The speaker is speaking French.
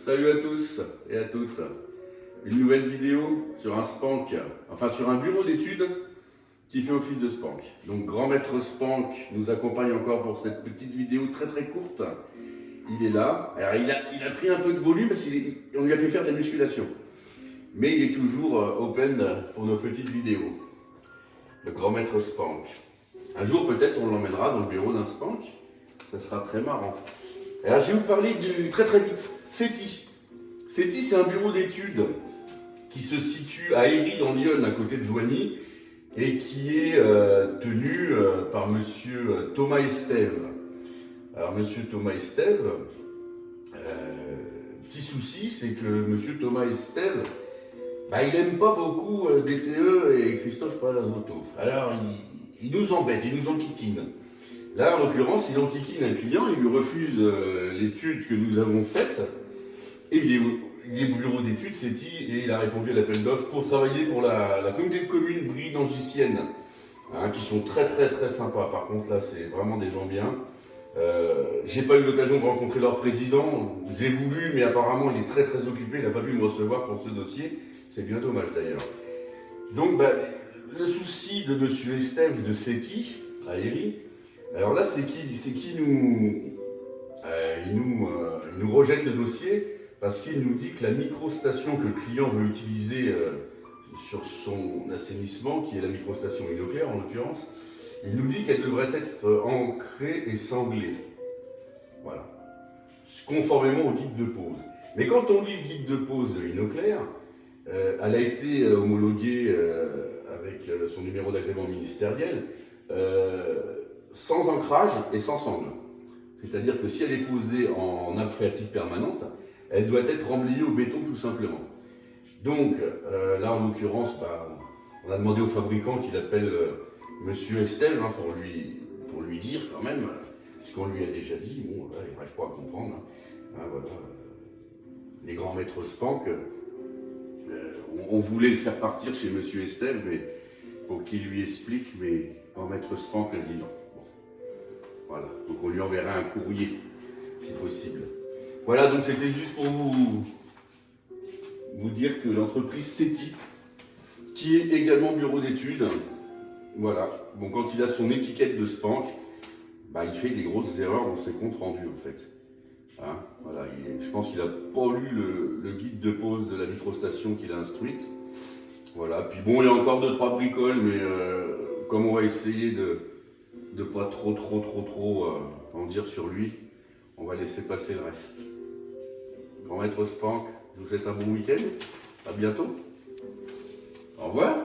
Salut à tous et à toutes. Une nouvelle vidéo sur un Spank, enfin sur un bureau d'études qui fait office de Spank. Donc grand maître Spank nous accompagne encore pour cette petite vidéo très courte. Il est là. Alors il a pris un peu de volume parce qu'on lui a fait faire de la musculation. Mais il est toujours open pour nos petites vidéos. Le grand maître Spank. Un jour peut-être on l'emmènera dans le bureau d'un Spank. Ça sera très marrant. Alors je vais vous parler très vite, CETI. CETI, c'est un bureau d'études qui se situe à Héry dans l'Yonne, à côté de Joigny, et qui est tenu par monsieur Thomas Estève. Alors monsieur Thomas Estève, petit souci, c'est que monsieur Thomas Estève, il n'aime pas beaucoup DTE et Christophe Palazotto. Alors il nous embête, il nous enquiquine. Là, en l'occurrence, il enquiquine un client, il lui refuse l'étude que nous avons faite, et il est bureau d'études, CETI, et il a répondu à l'appel d'offres pour travailler pour la communauté de communes Brie-d'Angicienne, qui sont très sympas. Par contre, là, c'est vraiment des gens bien. J'ai pas eu l'occasion de rencontrer leur président, j'ai voulu, mais apparemment, il est très occupé, il n'a pas pu me recevoir pour ce dossier. C'est bien dommage, d'ailleurs. Donc, le souci de monsieur Estève de CETI, à Héry, alors là, c'est qui nous rejette le dossier parce qu'il nous dit que la microstation que le client veut utiliser sur son assainissement, qui est la microstation Inoclair en l'occurrence, il nous dit qu'elle devrait être ancrée et sanglée. Voilà. Conformément au guide de pose. Mais quand on lit le guide de pose de Inoclair, elle a été homologuée avec son numéro d'agrément ministériel. Sans ancrage et sans sangle. C'est-à-dire que si elle est posée en nappe phréatique permanente, elle doit être remblayée au béton tout simplement. Donc là en l'occurrence, on a demandé au fabricant qu'il appelle monsieur Estève pour lui dire quand même, ce qu'on lui a déjà dit, bon là, il n'arrive pas à comprendre. Voilà. Les grands maîtres Spank, on voulait le faire partir chez monsieur Estève, mais pour qu'il lui explique, mais grand maître Spank a dit non. Voilà, donc on lui enverra un courrier, si possible. Voilà, donc c'était juste pour vous dire que l'entreprise CETI, qui est également bureau d'études, voilà, bon, quand il a son étiquette de Spank, il fait des grosses erreurs dans ses comptes rendus en fait. Voilà, je pense qu'il n'a pas lu le guide de pose de la microstation qu'il a instruite. Voilà, puis bon, il y a encore 2-3 bricoles, mais comme on va essayer de pas trop en dire sur lui, on va laisser passer le reste. Grand maître Spank, je vous souhaite un bon week-end, à bientôt, au revoir.